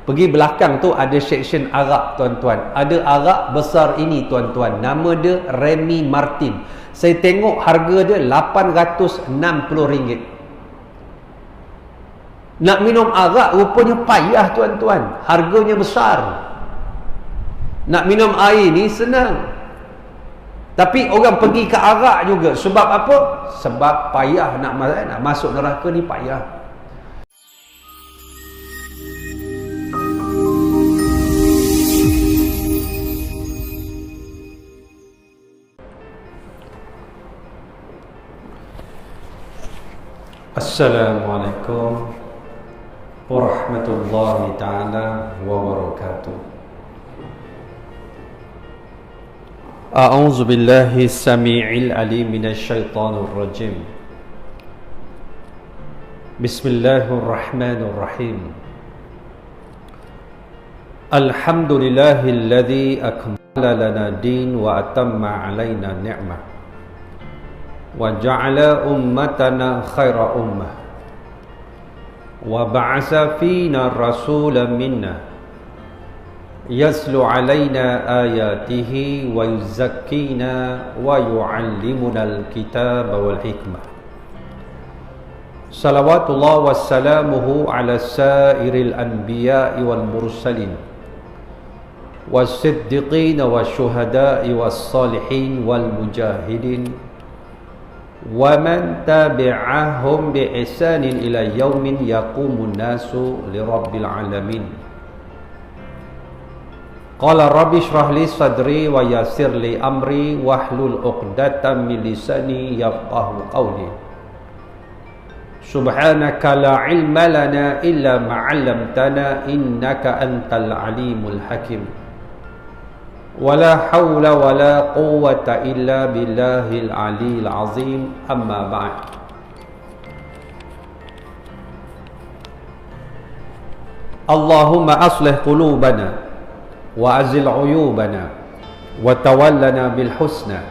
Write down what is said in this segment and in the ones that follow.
Pergi belakang tu ada section arak tuan-tuan. Ada arak besar ini tuan-tuan. Nama dia Remy Martin. Saya tengok harga dia RM860. Nak minum arak rupanya payah tuan-tuan. Harganya besar. Nak minum air ni senang. Tapi orang pergi ke arak juga. Sebab apa? Sebab payah nak masuk neraka ni payah. Assalamualaikum warahmatullahi ta'ala wabarakatuh. A'udzu billahi samii'il alim minasyaitonir rajim. Bismillahirrahmanirrahim. Alhamdulillahilladzi akmala lana din wa atamma 'alaina ni'mah. Wa ja'ala ummatana khaira ummah wa ba'asa fina rasulan minna yaslu alaina ayatihi wa yuzakkina wa yu'allimuna al-kitaba wal hikmah. Salawatullah wassalamuhu ala sairil anbiya'i wal mursalin was-siddiqin wasyuhada'i was-salihin wal mujahidin wa man tabi'ahum bi ihsanin ila yaumin yaqumun nasu li rabbil alamin. Qala rabbi shrah li sadri wa yassir li amri wahlul 'uqdatam min lisani yafqahu qawli. Subhanaka la ilma lana illa ma 'allamtana innaka antal alimul hakim. Wala hawla wala quwwata illa billahil aliyil azim. Amma ba'd. Allahumma aslih qulubana wa azil uyubana wa tawallana bil husna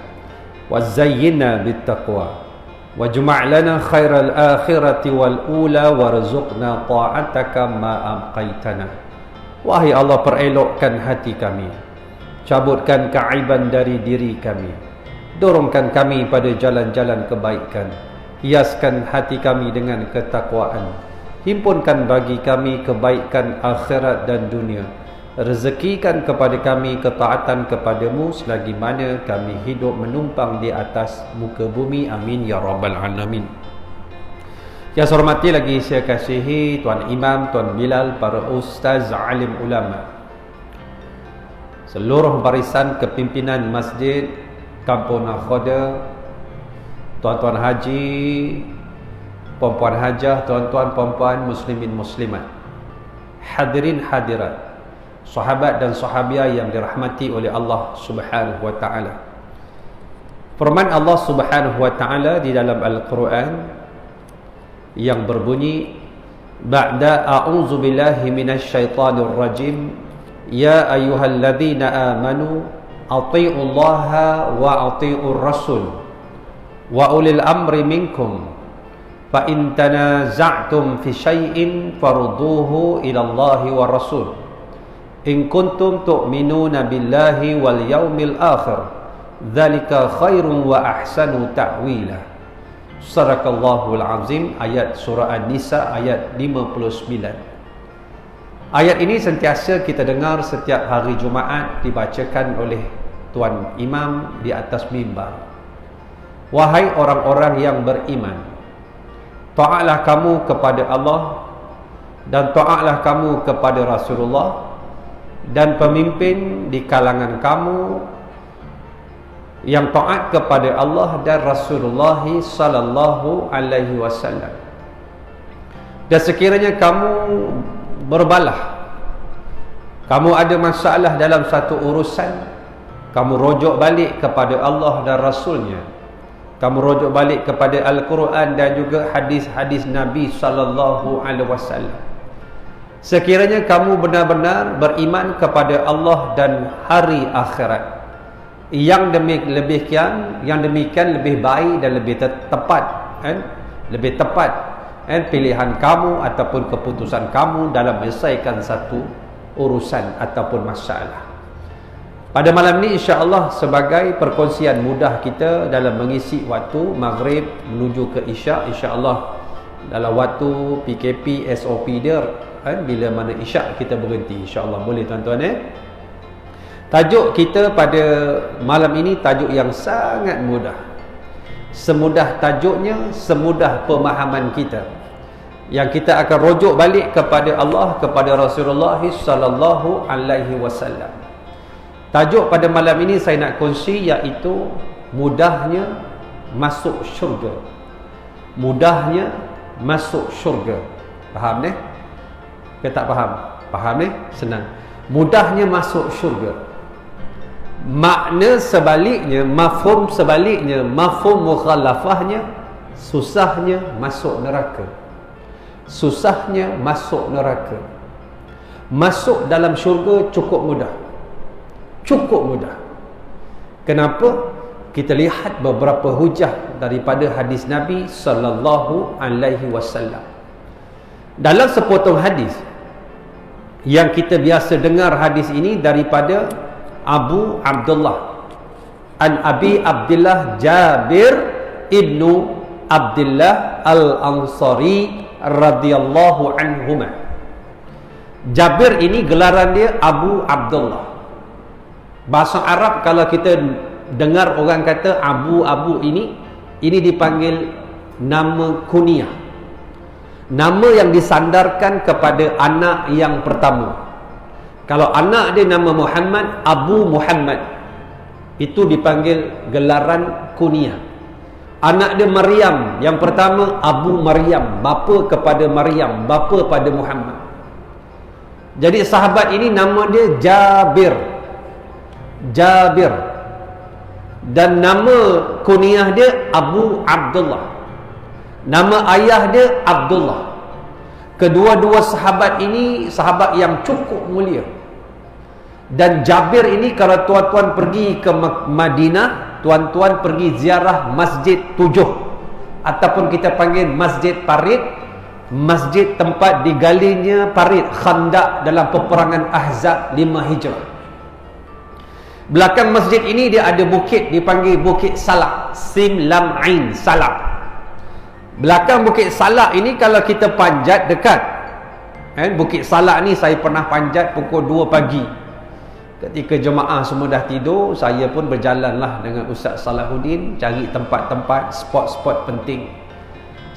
wa zayyinna bit taqwa wajma' lana khairal akhirati wal ula warzuqna ta'ataka ma amqaitana. Wahai Allah, perelokkan hati kami, cabutkan keaiban dari diri kami, dorongkan kami pada jalan-jalan kebaikan, hiaskan hati kami dengan ketakwaan, himpunkan bagi kami kebaikan akhirat dan dunia, rezekikan kepada kami ketaatan kepadamu selagi mana kami hidup menumpang di atas muka bumi. Amin ya rabbal alamin. Yang saya hormati lagi saya kasihi Tuan Imam, Tuan Bilal, para ustaz, alim ulama, seluruh barisan kepimpinan masjid Kampung Nakhoda, tuan-tuan haji, puan-puan hajah, tuan-tuan puan-puan muslimin muslimat, hadirin hadirat, sahabat dan sahabiah yang dirahmati oleh Allah Subhanahu wa taala. Firman Allah Subhanahu wa taala di dalam Al-Quran yang berbunyi, ba'da a'udzu billahi minasyaitonir rajim. Ya ayyuhalladzina amanu athi'ullaha wa athi'ur rasul wa ulil amri minkum fa in tanaza'tum fi syai'in farudduhu ila Allahi wa rasul in kuntum tu'minuna billahi wal yaumil akhir dzalika khairun wa ahsanu ta'wila. Sadaqallahul azim. Ayat surah An-Nisa ayat 59. Ayat ini sentiasa kita dengar setiap hari Jumaat dibacakan oleh Tuan Imam di atas mimbar. Wahai orang-orang yang beriman, taatlah kamu kepada Allah dan taatlah kamu kepada Rasulullah dan pemimpin di kalangan kamu yang taat kepada Allah dan Rasulullah sallallahu alaihi wasallam. Dan sekiranya kamu berbalah, kamu ada masalah dalam satu urusan, kamu rujuk balik kepada Allah dan Rasulnya, kamu rujuk balik kepada Al-Quran dan juga hadis-hadis Nabi sallallahu alaihi wasallam. Sekiranya kamu benar-benar beriman kepada Allah dan hari akhirat, yang demikian lebih baik dan lebih tepat, lebih tepat pilihan kamu ataupun keputusan kamu dalam menyelesaikan satu urusan ataupun masalah. Pada malam ni insya-Allah sebagai perkongsian mudah kita dalam mengisi waktu maghrib menuju ke isyak, insya-Allah dalam waktu PKP SOP dia bila mana isyak kita berhenti, insya-Allah boleh tuan-tuan. Tajuk kita pada malam ini tajuk yang sangat mudah. Semudah tajuknya, semudah pemahaman kita. Yang kita akan rujuk balik kepada Allah, kepada Rasulullah sallallahu alaihi wasallam. Tajuk pada malam ini saya nak kongsi iaitu mudahnya masuk syurga. Mudahnya masuk syurga. Faham ni? Ke tak faham? Faham ni? Senang. Mudahnya masuk syurga. Makna sebaliknya, mafhum sebaliknya, mafhum mukhalafahnya, susahnya masuk neraka. Susahnya masuk neraka. Masuk dalam syurga cukup mudah. Cukup mudah. Kenapa? Kita lihat beberapa hujah daripada hadis Nabi sallallahu alaihi wasallam. Dalam sepotong hadis yang kita biasa dengar hadis ini daripada Abu Abdullah an Abi Abdullah Jabir ibnu Abdullah al-Ansari radhiyallahu anhuma. Jabir ini gelaran dia Abu Abdullah. Bahasa Arab kalau kita dengar orang kata Abu ini dipanggil nama kunyah. Nama yang disandarkan kepada anak yang pertama. Kalau anak dia nama Muhammad, Abu Muhammad, itu dipanggil gelaran kunyah. Anak dia Maryam, yang pertama Abu Maryam, bapa kepada Maryam, bapa pada Muhammad. Jadi sahabat ini nama dia Jabir. Jabir. Dan nama kunyah dia Abu Abdullah. Nama ayah dia Abdullah. Kedua-dua sahabat ini sahabat yang cukup mulia. Dan Jabir ini kalau tuan-tuan pergi ke Madinah, tuan-tuan pergi ziarah Masjid 7 ataupun kita panggil Masjid Parit, masjid tempat digalinya parit Khandaq dalam peperangan Ahzab 5 Hijrah. Belakang masjid ini dia ada bukit dipanggil Bukit Salak, Sim Lam Ain Salak. Belakang Bukit Salak ini kalau kita panjat dekat Bukit Salak ni saya pernah panjat pukul 2 pagi. Ketika jemaah semua dah tidur, saya pun berjalanlah dengan Ustaz Salahuddin cari tempat-tempat, spot-spot penting.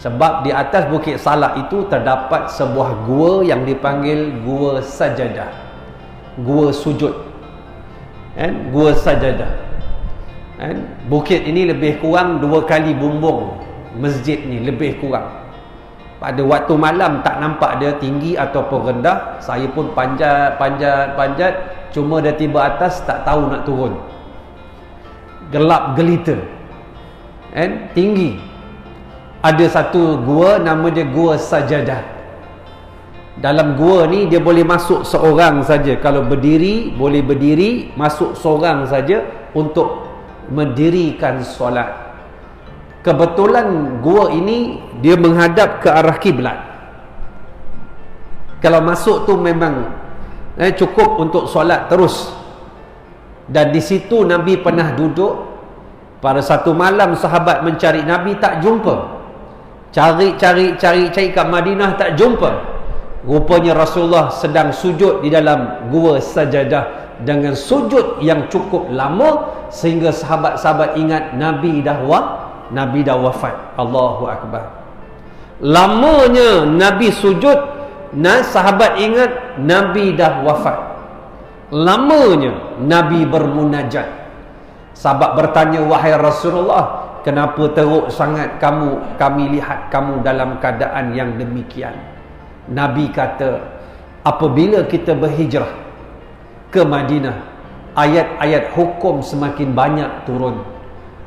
Sebab di atas Bukit Salak itu terdapat sebuah gua yang dipanggil Gua Sajadah. Gua sujud. Gua Sajadah. Bukit ini lebih kurang 2 kali bumbung masjid ni, lebih kurang. Pada waktu malam tak nampak dia tinggi ataupun rendah. Saya pun panjat. Cuma dah tiba atas tak tahu nak turun. Gelap gelita. Tinggi. Ada satu gua nama dia Gua Sajadah. Dalam gua ni dia boleh masuk seorang saja. Kalau berdiri boleh berdiri, masuk seorang saja untuk mendirikan solat. Kebetulan gua ini dia menghadap ke arah kiblat. Kalau masuk tu memang cukup untuk solat terus. Dan di situ Nabi pernah duduk. Pada satu malam sahabat mencari Nabi tak jumpa. Cari kat Madinah tak jumpa. Rupanya Rasulullah sedang sujud di dalam Gua Sajadah dengan sujud yang cukup lama sehingga sahabat-sahabat ingat Nabi dah wafat. Allahu Akbar. Lamanya Nabi sujud, sahabat ingat Nabi dah wafat. Lamanya Nabi bermunajat. Sahabat bertanya, wahai Rasulullah, kenapa teruk sangat kami lihat kamu dalam keadaan yang demikian? Nabi kata, apabila kita berhijrah ke Madinah, ayat-ayat hukum semakin banyak turun.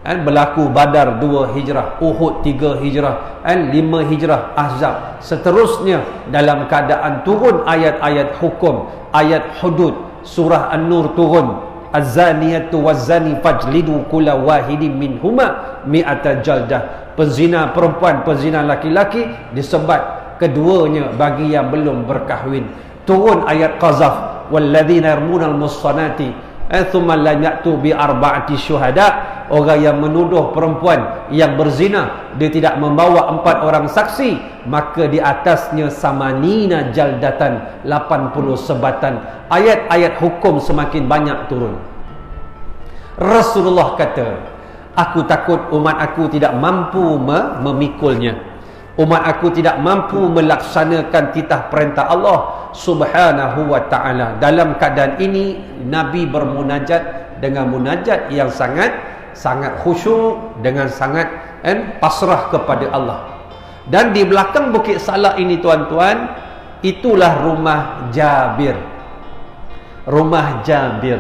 Berlaku Badar 2 hijrah, Uhud 3 hijrah, 5 hijrah Ahzab. Seterusnya dalam keadaan turun ayat-ayat hukum, ayat hudud. Surah An-Nur turun, Az-zaniyatu waz-zani fajlidu kulla wahidin minhuma mi'ata jaldah. Penzina perempuan, penzina laki-laki disebat keduanya bagi yang belum berkahwin. Turun ayat qazaf, walladzina yarmunal mussanati thumma lam ya'tu bi arba'ati syuhada, orang yang menuduh perempuan yang berzina dia tidak membawa 4 orang saksi, maka di atasnya samanina jaldatan, 80 sebatan. Ayat-ayat hukum semakin banyak turun. Rasulullah kata, aku takut umat aku tidak mampu memikulnya. Umat aku tidak mampu melaksanakan titah perintah Allah Subhanahu wa ta'ala. Dalam keadaan ini Nabi bermunajat dengan munajat yang sangat khusyuk, dengan sangat pasrah kepada Allah. Dan di belakang Bukit Salak ini tuan-tuan, itulah rumah Jabir. Rumah Jabir.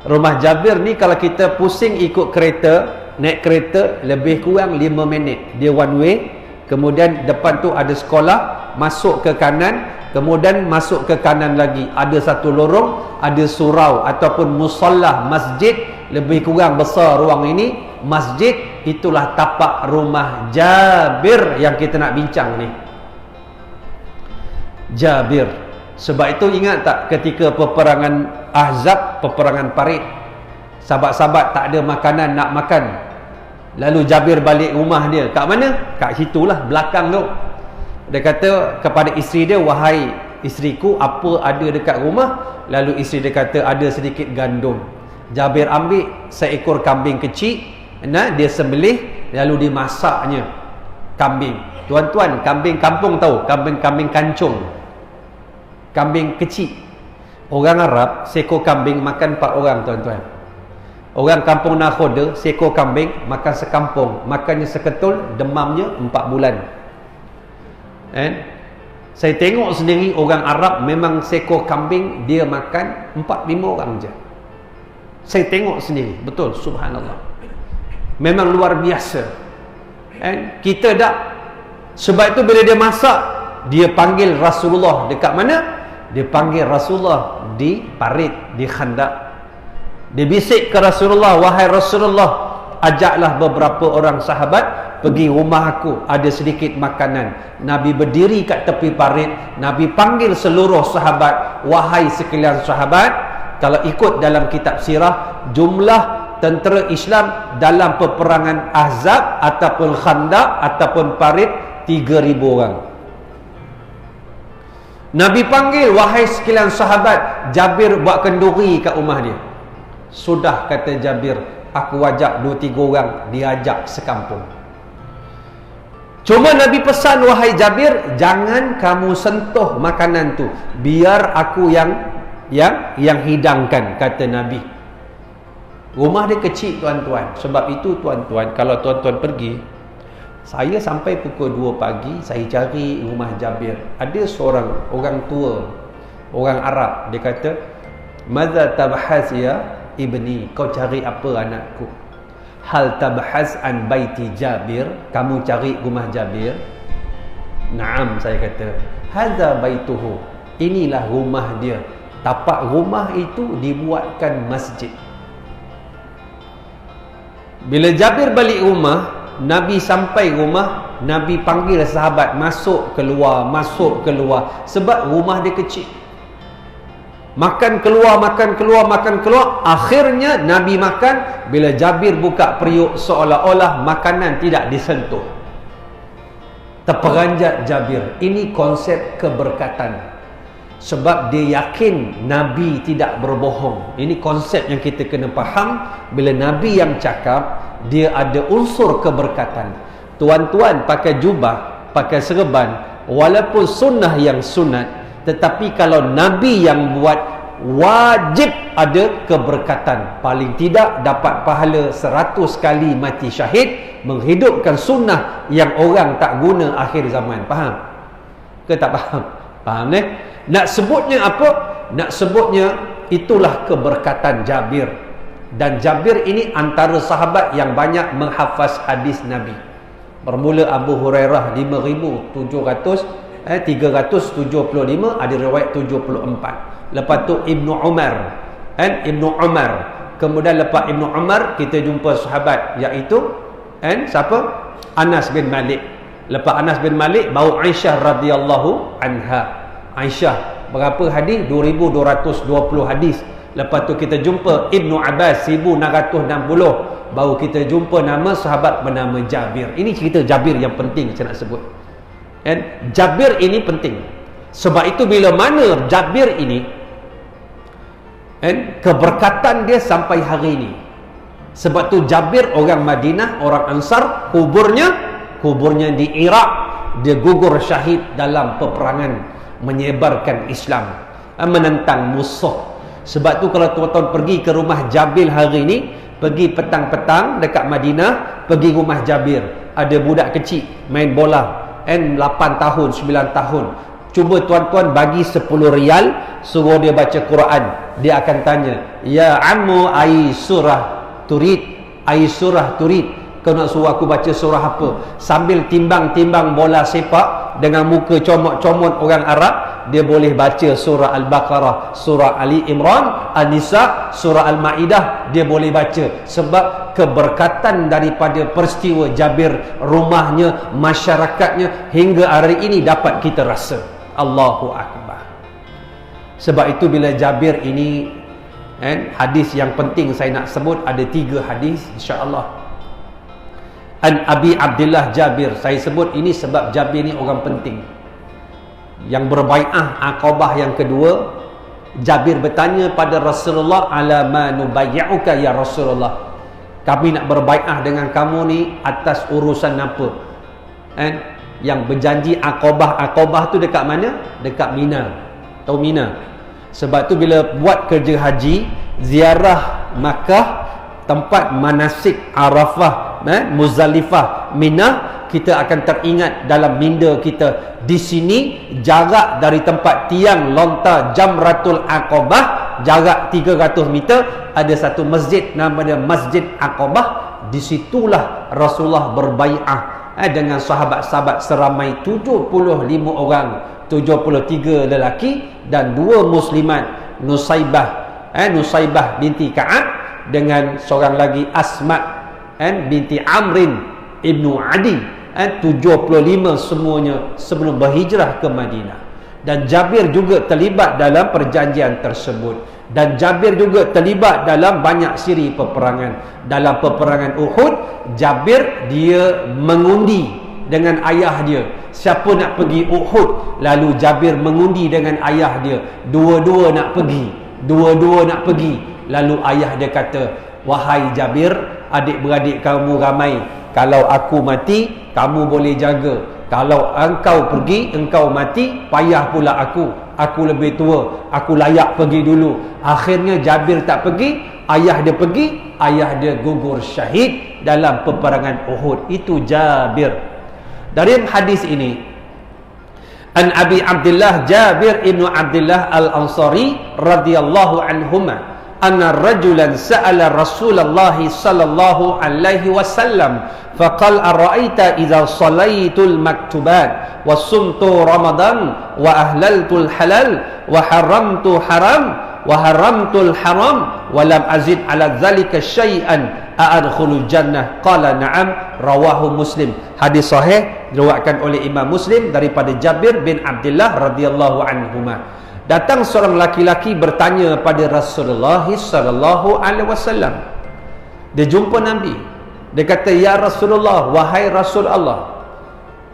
Rumah Jabir ni kalau kita pusing ikut kereta, naik kereta lebih kurang 5 minit. Dia one way. Kemudian depan tu ada sekolah, masuk ke kanan, kemudian masuk ke kanan lagi ada satu lorong, ada surau ataupun musallah masjid, lebih kurang besar ruang ini masjid. Itulah tapak rumah Jabir yang kita nak bincang ni. Jabir. Sebab itu ingat tak ketika peperangan Ahzab, peperangan Parit, sahabat-sahabat tak ada makanan nak makan, lalu Jabir balik rumah dia. Kat mana? Kat situlah, belakang tu. Dia kata kepada isteri dia, wahai isteriku, apa ada dekat rumah? Lalu isteri dia kata, ada sedikit gandum. Jabir ambil seekor kambing kecil, dia sembelih, lalu dimasaknya kambing. Tuan-tuan, kambing kampung tahu? Kambing kancung. Kambing kecil. Orang Arab, seekor kambing makan 4 orang, tuan-tuan. Orang kampung Nakhoda, seekor kambing makan sekampung, makannya seketul, demamnya 4 bulan. Saya tengok sendiri orang Arab memang seekor kambing dia makan 4-5 orang je. Saya tengok sendiri, betul, subhanallah. Memang luar biasa. Kita tak. Sebab itu bila dia masak, dia panggil Rasulullah dekat mana? Dia panggil Rasulullah di Parit, di Khandaq. Dia bisik ke Rasulullah, wahai Rasulullah, ajaklah beberapa orang sahabat pergi rumah aku, ada sedikit makanan. Nabi berdiri kat tepi parit, Nabi panggil seluruh sahabat, wahai sekalian sahabat. Kalau ikut dalam kitab sirah, jumlah tentera Islam dalam peperangan Ahzab ataupun Khandaq ataupun Parit 3,000 orang. Nabi panggil, wahai sekalian sahabat. Jabir buat kenduri kat rumah dia. Sudah, kata Jabir, aku ajak 2-3 orang, diajak sekampung. Cuma Nabi pesan, wahai Jabir, jangan kamu sentuh makanan tu, biar aku yang hidangkan, kata Nabi. Rumah dia kecil, tuan-tuan. Sebab itu, tuan-tuan, kalau tuan-tuan pergi, saya sampai pukul 2 pagi, saya cari rumah Jabir. Ada seorang orang tua, orang Arab, dia kata, "Madza tabhas ya ibni, kau cari apa anakku? Hal tabhas an baiti Jabir, kamu cari rumah Jabir?" "Naam," saya kata. "Hadza baituhu, inilah rumah dia." Tapak rumah itu dibuatkan masjid. Bila Jabir balik rumah, Nabi sampai rumah, Nabi panggil sahabat, masuk keluar, masuk keluar. Sebab rumah dia kecil. Makan keluar, makan keluar, makan keluar. Akhirnya Nabi makan. Bila Jabir buka periuk, seolah-olah makanan tidak disentuh. Terperanjat Jabir. Ini konsep keberkatan. Sebab dia yakin Nabi tidak berbohong. Ini konsep yang kita kena faham. Bila Nabi yang cakap, dia ada unsur keberkatan. Tuan-tuan pakai jubah, pakai serban, walaupun sunnah yang sunat, tetapi kalau Nabi yang buat, wajib ada keberkatan. Paling tidak dapat pahala 100 kali mati syahid, menghidupkan sunnah yang orang tak guna akhir zaman. Faham? Ke tak faham? Faham ni? Nak sebutnya apa? Nak sebutnya itulah keberkatan Jabir. Dan Jabir ini antara sahabat yang banyak menghafaz hadis Nabi. Bermula Abu Hurairah 375, ada riwayat 74. Lepas tu Ibnu Umar, Ibnu Umar. Kemudian lepas Ibnu Umar kita jumpa sahabat iaitu siapa? Anas bin Malik. Lepas Anas bin Malik baru Aisyah radhiyallahu anha. Aisyah Berapa hadis? 2220 hadis. Lepas tu kita jumpa Ibnu Abbas 1660. Baru kita jumpa nama sahabat bernama Jabir. Ini cerita Jabir yang penting saya nak sebut. Dan Jabir ini penting. Sebab itu bila mana Jabir ini, keberkatan dia sampai hari ini. Sebab tu Jabir orang Madinah, orang Ansar, kuburnya di Iraq. Dia gugur syahid dalam peperangan menyebarkan Islam, menentang musuh. Sebab tu kalau tuan-tuan pergi ke rumah Jabir hari ini, pergi petang-petang dekat Madinah, pergi rumah Jabir, ada budak kecil main bola, 8 tahun, 9 tahun. Cuba tuan-tuan bagi 10 rial, suruh dia baca Quran. Dia akan tanya, ya ammu ai surah turid, ai surah turid, kau nak suruh aku baca surah apa? Sambil timbang-timbang bola sepak dengan muka comot-comot orang Arab, dia boleh baca surah Al-Baqarah, surah Ali Imran, An-Nisa, surah Al-Maidah, dia boleh baca. Sebab keberkatan daripada peristiwa Jabir, rumahnya, masyarakatnya hingga hari ini dapat kita rasa. Allahu Akbar. Sebab itu bila Jabir ini, hadis yang penting saya nak sebut, ada 3 hadis insya-Allah. An Abi Abdullah Jabir, saya sebut ini sebab Jabir ni orang penting. Yang berbai'ah Aqabah yang kedua, Jabir bertanya pada Rasulullah, ala ma nubayyi'uka ya Rasulullah, kami nak berbai'ah dengan kamu ni atas urusan apa? Yang berjanji Aqabah tu dekat mana? Dekat Mina. Tahu Mina? Sebab tu bila buat kerja haji, ziarah Makkah, tempat manasik Arafah, Muzdalifah, Mina, kita akan teringat dalam minda kita. Di sini jarak dari tempat tiang lontar Jamratul Aqabah, jarak 300 meter, ada satu masjid namanya Masjid Aqabah. Disitulah Rasulullah berbai'ah dengan sahabat-sahabat seramai 75 orang, 73 lelaki dan 2 muslimat, Nusaibah binti Ka'ab dengan seorang lagi Asma binti Amrin ibnu Adi, 75 semuanya sebelum berhijrah ke Madinah. Dan Jabir juga terlibat dalam perjanjian tersebut, dan Jabir juga terlibat dalam banyak siri peperangan. Dalam peperangan Uhud, Jabir dia mengundi dengan ayah dia, siapa nak pergi Uhud. Lalu Jabir mengundi dengan ayah dia, dua-dua nak pergi. Lalu ayah dia kata, wahai Jabir, adik-beradik kamu ramai, kalau aku mati kamu boleh jaga. Kalau engkau pergi, engkau mati, payah pula aku lebih tua, aku layak pergi dulu. Akhirnya Jabir tak pergi, ayah dia pergi, ayah dia gugur syahid dalam peperangan Uhud. Itu Jabir. Dari hadis ini, An Abi Abdullah Jabir ibnu Abdullah Al-Ansari radhiyallahu anhuma, anna rajulan sa'ala Rasulullah sallallahu alaihi wasallam faqal ara'aita idza salaitul maktubat wa sumtu ramadan wa ahlaltul halal wa haramtul haram wa lam azid ala dzalika syai'an a'adkhulul jannah, qala na'am, rawahu Muslim. Hadis sahih diriwayatkan oleh Imam Muslim daripada Jabir bin Abdullah radhiyallahu anhuma. Datang seorang laki-laki bertanya pada Rasulullah sallallahu alaihi wasallam. Dia jumpa Nabi. Dia kata, ya Rasulullah, wahai Rasul Allah,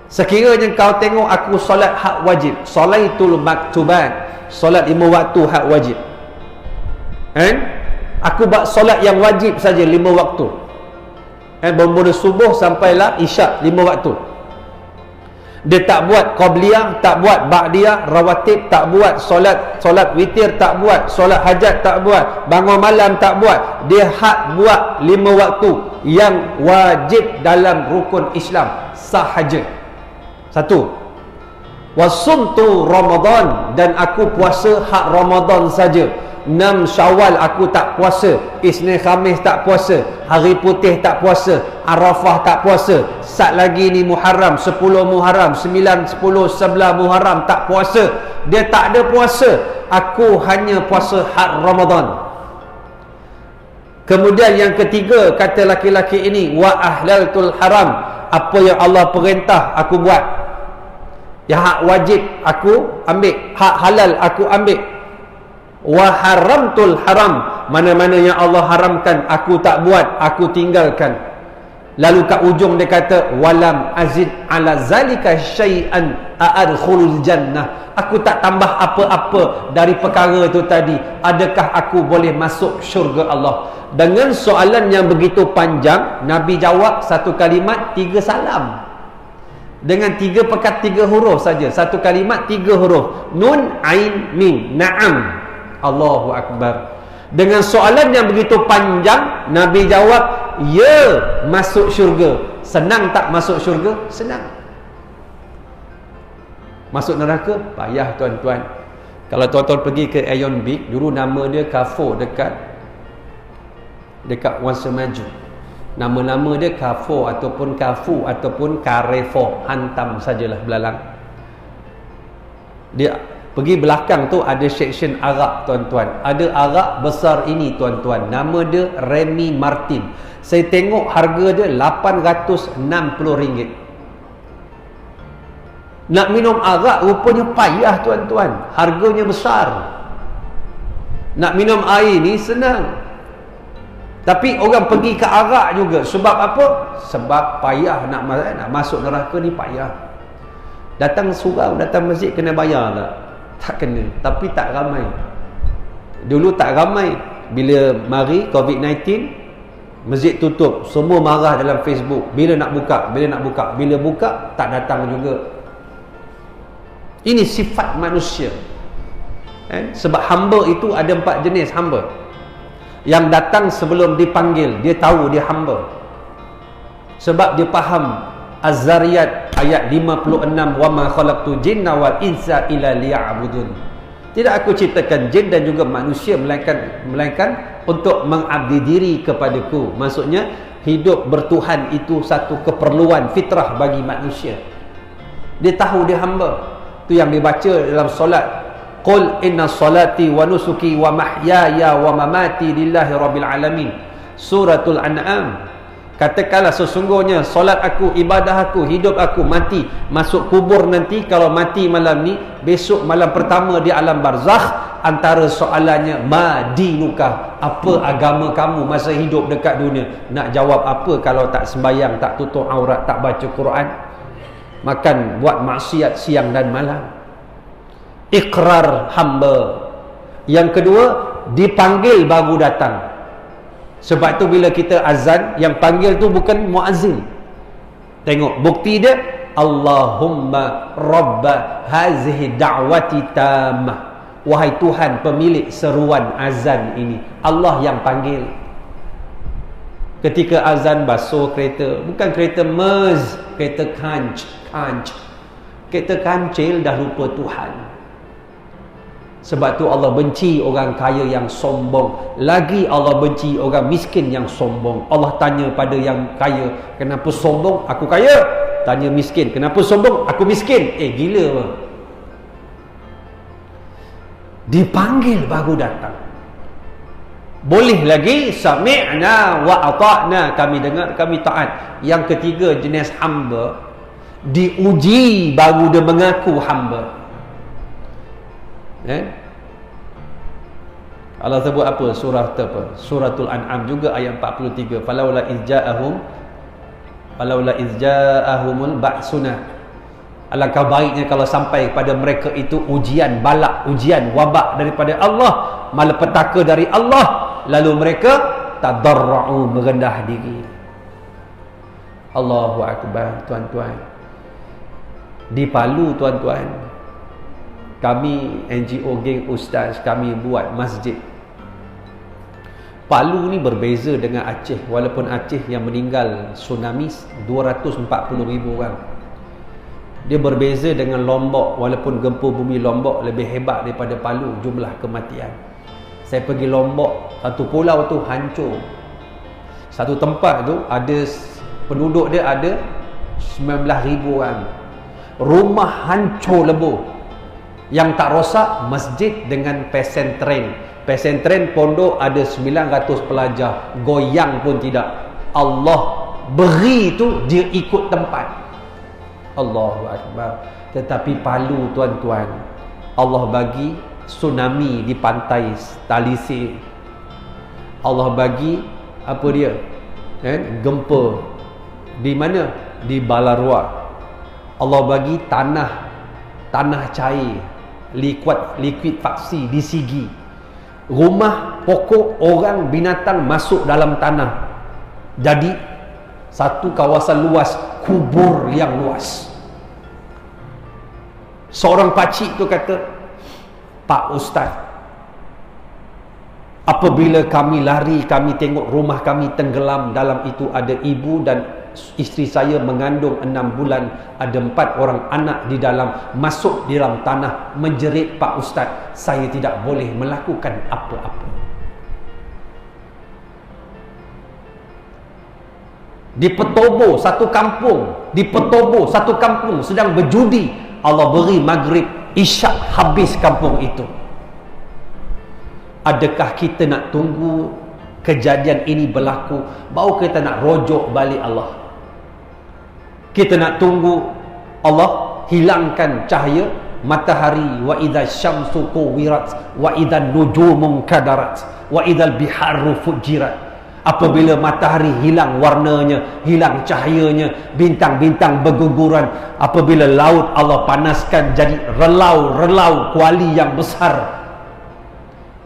sekiranya kau tengok aku solat hak wajib, solaitul maktubat, solat 5 waktu hak wajib, aku buat solat yang wajib saja 5 waktu, bermula subuh sampailah isyak 5 waktu. Dia tak buat qabliyah, tak buat ba'diyah, rawatib tak buat, solat witir tak buat, solat hajat tak buat, bangun malam tak buat. Dia hak buat 5 waktu yang wajib dalam rukun Islam sahaja. 1. Wasumtu Ramadan, dan aku puasa hak Ramadan saja. 6 Syawal aku tak puasa, Isnin Khamis tak puasa, Hari Putih tak puasa, Arafah tak puasa, sat lagi ni Muharram, 10 Muharram, 9, 10, 11 Muharram tak puasa. Dia tak ada puasa, aku hanya puasa hak Ramadan. Kemudian yang ketiga, kata laki-laki ini, wa ahlaltul haram, apa yang Allah perintah aku buat. Yang hak wajib aku ambil, hak halal aku ambil. Wa haramtul haram, mana-mana yang Allah haramkan aku tak buat, aku tinggalkan. Lalu kat ujung dia kata walam azid ala zalika syai'an a'adkhulul jannah, aku tak tambah apa-apa dari perkara itu tadi, adakah aku boleh masuk syurga Allah? Dengan soalan yang begitu panjang, Nabi jawab satu kalimat 3 salam. Dengan 3 pekat 3 huruf saja, satu kalimat 3 huruf, nun ain mim, na'am. Allahu akbar. Dengan soalan yang begitu panjang, Nabi jawab, ya, masuk syurga. Senang tak masuk syurga? Senang. Masuk neraka? Payah tuan-tuan. Kalau tuan-tuan pergi ke Aeon Big, dulu nama dia Carrefour dekat Wangsa Maju. Nama-nama dia Carrefour ataupun Carrefour ataupun Carrefour, hantam sajalah belalang. Dia pergi belakang tu ada section arak tuan-tuan. Ada arak besar ini tuan-tuan, nama dia Remy Martin. Saya tengok harga dia RM860. Nak minum arak rupanya payah tuan-tuan, harganya besar. Nak minum air ni senang, tapi orang pergi ke arak juga. Sebab apa? Sebab payah nak masuk neraka ni payah. Datang surau, datang masjid kena bayar tak? Tak kena, tapi tak ramai. Dulu tak ramai. Bila mari COVID-19, masjid tutup, semua marah dalam Facebook. Bila nak buka? Bila nak buka? Bila buka, tak datang juga. Ini sifat manusia. Sebab hamba itu ada 4 jenis hamba. Yang datang sebelum dipanggil, dia tahu dia hamba. Sebab dia faham Az-Zariyat ayat 56, wa ma khalaqtu jinna wal insa illa liya'budun. Tidak aku ciptakan jin dan juga manusia melainkan untuk mengabdi diri kepadaku. Maksudnya hidup bertuhan itu satu keperluan fitrah bagi manusia. Dia tahu dia hamba. Itu yang dibaca dalam solat. Qul inna salati wa nusuki wa mahyaya wa mamati lillahi rabbil alamin. Suratul An'am. Katakanlah sesungguhnya solat aku, ibadah aku, hidup aku, mati, masuk kubur nanti. Kalau mati malam ni, besok malam pertama di alam barzakh, antara soalannya ma dinuka, apa agama kamu masa hidup dekat dunia? Nak jawab apa kalau tak sembahyang, tak tutup aurat, tak baca Quran, makan buat maksiat siang dan malam? Iqrar hamba. Yang kedua, dipanggil baru datang. Sebab tu bila kita azan, yang panggil tu bukan muazzin. Tengok bukti dia, Allahumma rabba hazihi da'wati tammah, wahai Tuhan pemilik seruan azan ini. Allah yang panggil. Ketika azan basuh kereta, bukan kereta Merz, kereta kanc. Kereta kancil dah lupa Tuhan. Sebab tu Allah benci orang kaya yang sombong. Lagi Allah benci orang miskin yang sombong. Allah tanya pada yang kaya, kenapa sombong? Aku kaya. Tanya miskin, kenapa sombong? Aku miskin. Gila apa? Dipanggil baru datang. Boleh lagi sami'na wa ata'na, kami dengar, kami taat. Yang ketiga jenis hamba, diuji baru dia mengaku hamba. Allah sebut apa? Surah apa? Suratul An'am juga ayat 43. Falaula izja'ahumul ba'suna. Alangkah baiknya kalau sampai kepada mereka itu ujian balak, ujian wabak daripada Allah, malapetaka dari Allah, lalu mereka tadarra'u, merendah diri. Allahu akbar tuan-tuan. Di Palu tuan-tuan, kami NGO geng ustaz kami buat masjid. Palu ni berbeza dengan Aceh. Walaupun Aceh yang meninggal tsunami 240,000 orang, dia berbeza dengan Lombok. Walaupun gempa bumi Lombok lebih hebat daripada Palu jumlah kematian. Saya pergi Lombok, satu pulau tu hancur. Satu tempat tu ada penduduk dia ada 19,000 orang. Rumah hancur lebur. Yang tak rosak masjid dengan pesantren. Pesantren pondok ada 900 pelajar, goyang pun tidak. Allah beri tu dia ikut tempat. Allahu akbar. Tetapi Palu tuan-tuan, Allah bagi tsunami di pantai Talise. Allah bagi apa dia? Gempa di mana? Di Balarua. Allah bagi tanah cair, likuifaksi di Sigi. Rumah, pokok, orang, binatang masuk dalam tanah. Jadi satu kawasan luas, kubur yang luas. Seorang pakcik tu kata, Pak Ustaz, apabila kami lari, kami tengok rumah kami tenggelam, dalam itu ada ibu dan isteri saya mengandung 6 bulan, ada 4 orang anak di dalam, masuk di dalam tanah, menjerit, Pak Ustaz, saya tidak boleh melakukan apa-apa. Di Petobo satu kampung sedang berjudi, Allah beri maghrib, isyak, habis kampung itu. Adakah kita nak tunggu kejadian ini berlaku baru kita nak rojok balik Allah? Kita nak tunggu Allah hilangkan cahaya matahari, wa idza syamsu kuwirat wa idza nujumun kadarat wa idzal biharu fujirat. Apabila matahari hilang warnanya, hilang cahayanya, bintang-bintang berguguran, apabila laut Allah panaskan jadi relau-relau kuali yang besar,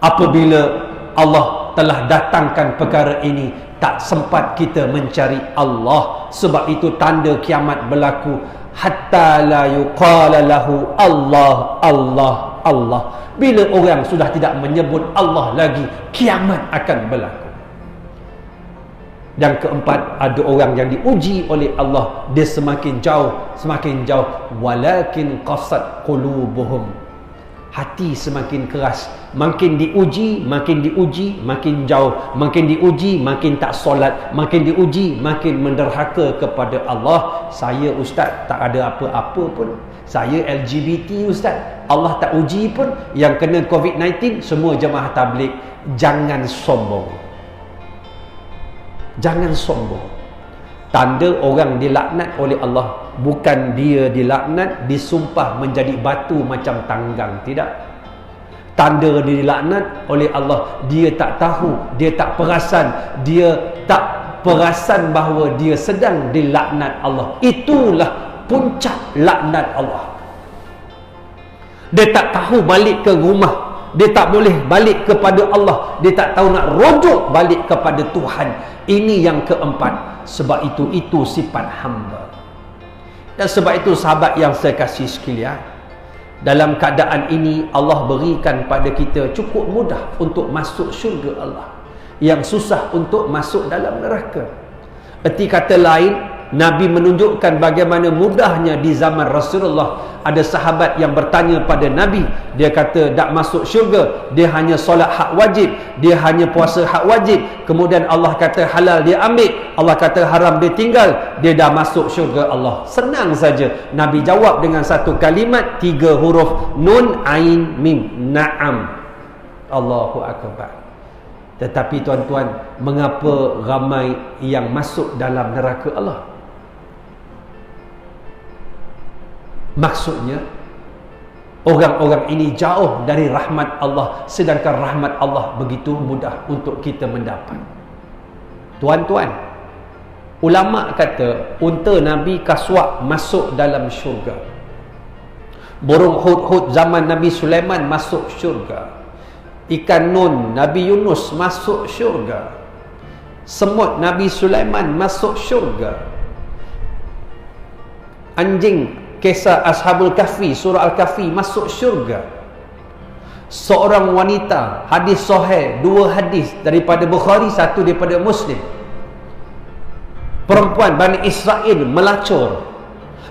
apabila Allah telah datangkan perkara ini, tak sempat kita mencari Allah. Sebab itu tanda kiamat berlaku, hatta la yuqala lahu Allah Allah Allah. Bila orang sudah tidak menyebut Allah lagi, kiamat akan berlaku. Dan keempat, ada orang yang diuji oleh Allah, dia semakin jauh, walakin qasat qulubuhum, hati semakin keras, makin diuji, makin jauh, makin diuji, makin tak solat, makin diuji, makin menderhaka kepada Allah. Saya ustaz tak ada apa-apa pun, saya LGBT ustaz, Allah tak uji pun. Yang kena COVID-19 semua jemaah tabligh. Jangan sombong. Jangan sombong. Tanda orang dilaknat oleh Allah, bukan dia dilaknat disumpah menjadi batu macam tanggang, tidak. Tanda dia dilaknat oleh Allah, dia tak tahu, dia tak perasan, bahawa dia sedang dilaknat Allah. Itulah puncak laknat Allah. Dia tak tahu balik ke rumah, dia tak boleh balik kepada Allah, dia tak tahu nak rujuk balik kepada Tuhan. Ini yang keempat. Sebab itu sifat hamba. Dan sebab itu sahabat yang saya kasih sekalian, dalam keadaan ini Allah berikan pada kita cukup mudah untuk masuk syurga Allah, yang susah untuk masuk dalam neraka. Erti kata lain, Nabi menunjukkan bagaimana mudahnya di zaman Rasulullah. Ada sahabat yang bertanya pada Nabi, dia kata tak masuk syurga, dia hanya solat hak wajib, dia hanya puasa hak wajib, kemudian Allah kata halal dia ambil, Allah kata haram dia tinggal, dia dah masuk syurga Allah. Senang saja. Nabi jawab dengan satu kalimat, 3 huruf, nun ain mim, na'am. Allahu akbar. Tetapi tuan-tuan, mengapa ramai yang masuk dalam neraka Allah? Maksudnya, orang-orang ini jauh dari rahmat Allah, sedangkan rahmat Allah begitu mudah untuk kita mendapat. Tuan-tuan, ulama kata unta Nabi Kaswak masuk dalam syurga, burung hud-hud zaman Nabi Sulaiman masuk syurga, ikan nun Nabi Yunus masuk syurga, semut Nabi Sulaiman masuk syurga, anjing kisah Ashabul Kahfi, surah Al-Kahfi masuk syurga. Seorang wanita, hadis sahih, 2 hadis daripada Bukhari, 1 daripada Muslim. Perempuan Bani Israel melacur,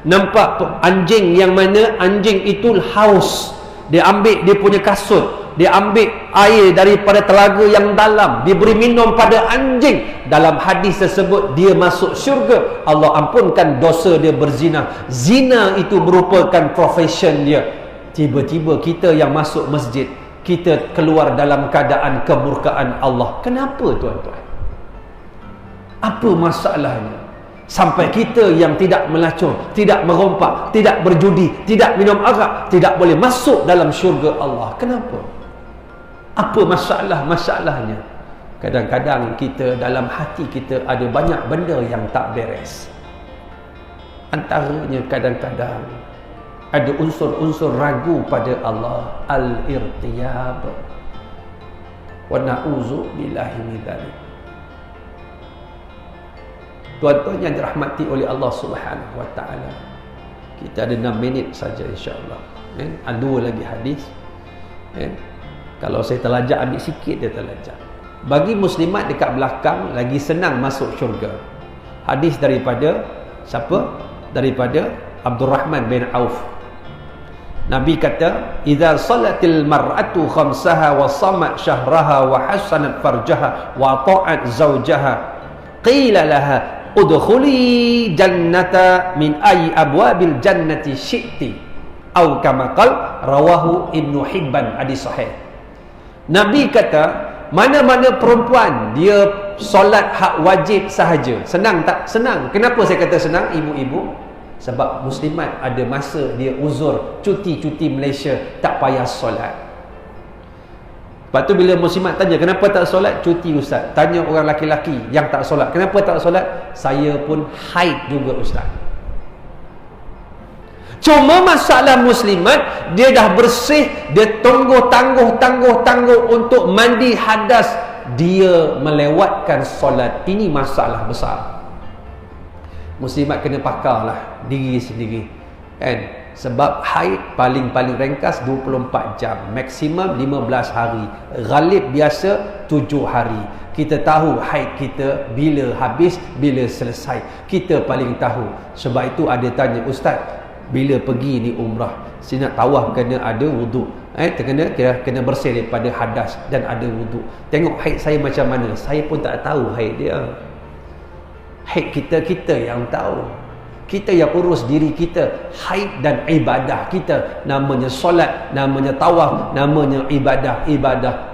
nampak anjing yang mana anjing itu haus, dia ambil dia punya kasut, dia ambil air daripada telaga yang dalam, diberi minum pada anjing. Dalam hadis tersebut dia masuk syurga. Allah ampunkan dosa dia berzina. Zina itu merupakan profession dia. Tiba-tiba kita yang masuk masjid, kita keluar dalam keadaan kemurkaan Allah. Kenapa tuan-tuan? Apa masalahnya? Sampai kita yang tidak melacur, tidak merompak, tidak berjudi, tidak minum arak, tidak boleh masuk dalam syurga Allah. Kenapa? Apa masalahnya? Kadang-kadang kita dalam hati kita ada banyak benda yang tak beres. Antaranya kadang-kadang ada unsur-unsur ragu pada Allah, al-irtiyab. Wa na'udzu billahi min dzalik. Tuan-tuan yang dirahmati oleh Allah Subhanahu wa taala. Kita ada 6 minit saja insya-Allah. Ada 2 lagi hadis. Kalau saya terlajak ambil sikit dia terlajak. Bagi muslimat dekat belakang lagi senang masuk syurga. Hadis daripada siapa? Daripada Abdul Rahman bin Auf. Nabi kata, "Idza salatil mar'atu khamsaha wa samat syahraha wa hasanat farjaha wa ta'at zawjaha, qila laha udkhuli jannata min ayyi abwabil jannati syi'ti." Atau kama qala, rawahu Ibnu Hibban, hadis sahih. Nabi kata, mana-mana perempuan dia solat hak wajib sahaja. Senang tak? Senang. Kenapa saya kata senang, ibu-ibu? Sebab muslimat ada masa dia uzur, cuti Malaysia, tak payah solat. Lepas tu bila muslimat tanya, kenapa tak solat? Cuti ustaz. Tanya orang laki-laki yang tak solat, kenapa tak solat? Saya pun haid juga ustaz. Cuma masalah muslimat, dia dah bersih, dia tangguh untuk mandi hadas, dia melewatkan solat. Ini masalah besar. Muslimat kena pakarlah diri sendiri, kan? Sebab haid paling ringkas 24 jam, maksimum 15 hari, ghalib biasa 7 hari. Kita tahu haid kita bila habis, bila selesai, kita paling tahu. Sebab itu ada tanya, ustaz, bila pergi ni umrah, saya nak tawaf kena ada wuduk, kena bersih daripada hadas dan ada wuduk. Tengok haid saya macam mana. Saya pun tak tahu haid dia. Haid kita yang tahu. Kita yang urus diri kita. Haid dan ibadah kita, namanya solat, namanya tawaf, namanya ibadah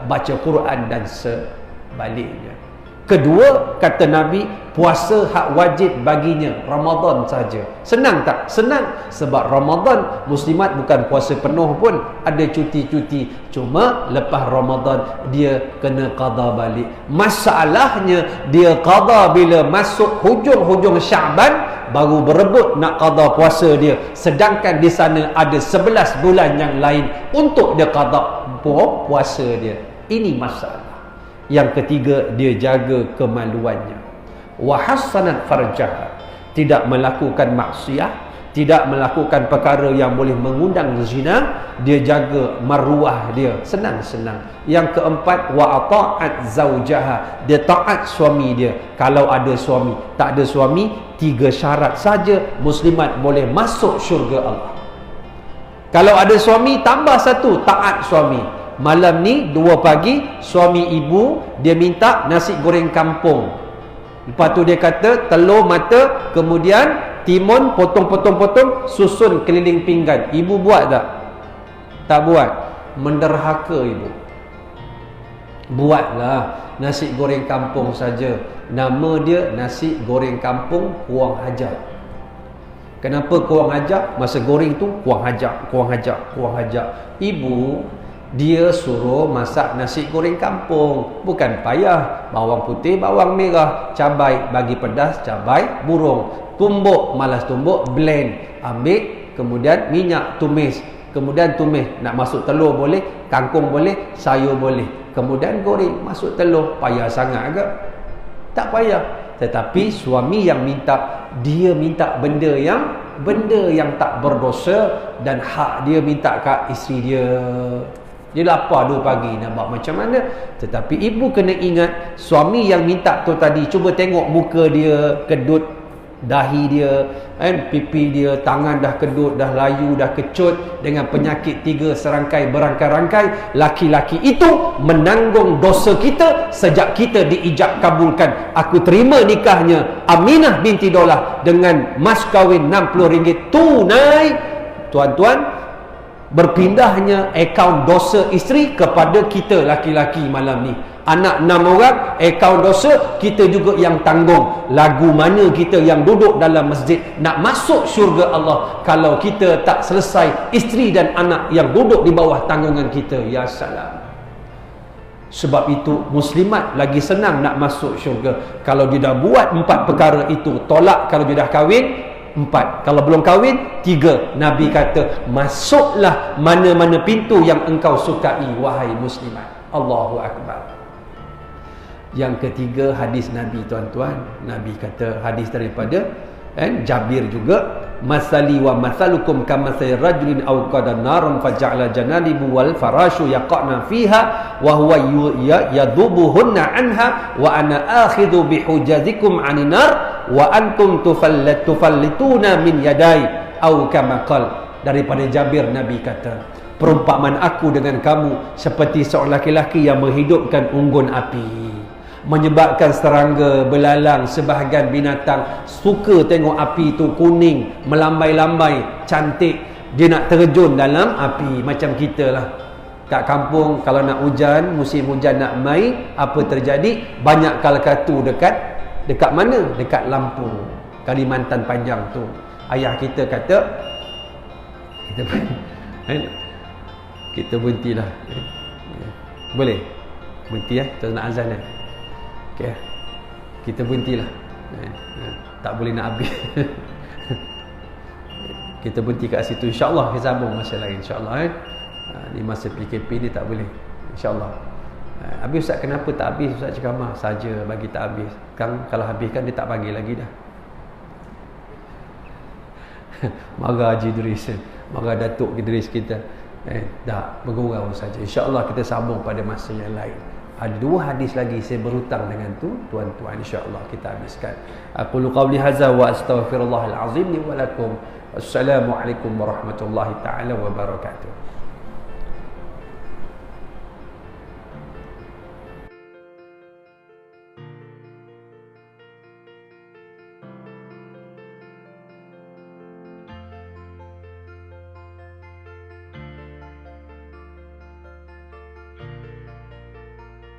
baca Quran dan sebaliknya. Kedua, kata Nabi, puasa hak wajib baginya Ramadan saja. Senang tak? Senang. Sebab Ramadan muslimat bukan puasa penuh pun, ada cuti-cuti. Cuma lepas Ramadan dia kena qada balik. Masalahnya dia qada bila masuk hujung-hujung Syaban, baru berebut nak qada puasa dia. Sedangkan di sana ada 11 bulan yang lain untuk dia qada puasa dia. Ini masalah. Yang ketiga, dia jaga kemaluannya. Wa hassanat farjaha, tidak melakukan maksiat, tidak melakukan perkara yang boleh mengundang zina. Dia jaga maruah dia, senang-senang. Yang keempat, wa ata'at zaujaha, dia taat suami dia. Kalau ada suami, tak ada suami, 3 syarat saja muslimat boleh masuk syurga Allah. Kalau ada suami, tambah 1, taat suami. Malam ni 2 pagi, suami ibu dia minta nasi goreng kampung. Lepas tu dia kata telur mata, kemudian timun potong, susun keliling pinggan. Ibu buat tak? Tak buat. Menderhaka ibu. Buatlah nasi goreng kampung saja. Nama dia nasi goreng kampung Kuang Hajar. Kenapa Kuang Hajar? Masa goreng tu Kuang Hajar. Ibu dia suruh masak nasi goreng kampung, bukan payah. Bawang putih, bawang merah, cabai, bagi pedas, cabai burung, tumbuk, malas tumbuk, blend, ambil, kemudian minyak, tumis, kemudian tumis, nak masuk telur boleh, kangkung boleh, sayur boleh, kemudian goreng, masuk telur. Payah sangat ke? Tak payah. Tetapi suami yang minta, dia minta benda yang tak berdosa, dan hak dia minta kat isteri dia. Dia lapar 2 pagi, nak buat macam mana? Tetapi ibu kena ingat, suami yang minta tu tadi, cuba tengok muka dia, kedut dahi dia, pipi dia, tangan dah kedut, dah layu, dah kecut, dengan penyakit 3 serangkai berangkai-rangkai. Laki-laki itu menanggung dosa kita sejak kita diijab kabulkan. Aku terima nikahnya Aminah binti Daulah dengan mas kahwin RM60 tunai. Tuan-tuan, berpindahnya akaun dosa isteri kepada kita laki-laki malam ni. Anak 6 orang, akaun dosa kita juga yang tanggung. Lagu mana kita yang duduk dalam masjid nak masuk syurga Allah kalau kita tak selesai isteri dan anak yang duduk di bawah tanggungan kita. Ya salam. Sebab itu muslimat lagi senang nak masuk syurga kalau dia dah buat 4 perkara itu. Tolak kalau dia dah kahwin, 4. Kalau belum kahwin, 3. Nabi kata, masuklah mana-mana pintu yang engkau sukai, wahai muslimat. Allahu Akbar. Yang ketiga, hadis Nabi, tuan-tuan. Nabi kata, hadis daripada Jabir juga, masali wa masalukum kamathali rajulin awqada naran faja'ala janalibu wal farashu yaqana fiha wa huwa yadhubuhunna anha wa ana akhidhu bihujazikum 'anin nar wa antum tufallituna min yadai au kama qala. Daripada Jabir, Nabi kata, perumpamaan aku dengan kamu seperti seorang laki-laki yang menghidupkan unggun api, menyebabkan serangga, belalang, sebahagian binatang suka tengok api tu kuning, melambai-lambai, cantik. Dia nak terjun dalam api. Macam kita lah kat kampung, kalau nak hujan, musim hujan nak mai, apa terjadi? Banyak kalkatu dekat mana? Dekat Lampung, Kalimantan Panjang tu. Ayah kita kata kita berhentilah. Boleh? Berhenti ya? Kita nak azan ya? Okay. Kita berhentilah. Tak boleh nak habis. Kita berhenti kat situ. InsyaAllah kita sambung masa lain. InsyaAllah ni masa PKP ni tak boleh. InsyaAllah. Habis Ustaz, kenapa tak habis Ustaz ceramah? Saja bagi tak habis. Kan kalau habis kan dia tak panggil lagi dah. Marah Haji Idris, marah Datuk Idris kita. Dah bergurau saja. InsyaAllah kita sambung pada masa yang lain. Ada 2 hadis lagi saya berhutang dengan tu, tuan-tuan, insya-Allah kita habiskan. Aqulu qawli hadza wa astaghfirullahal azim li wa lakum. Assalamualaikum warahmatullahi taala wabarakatuh.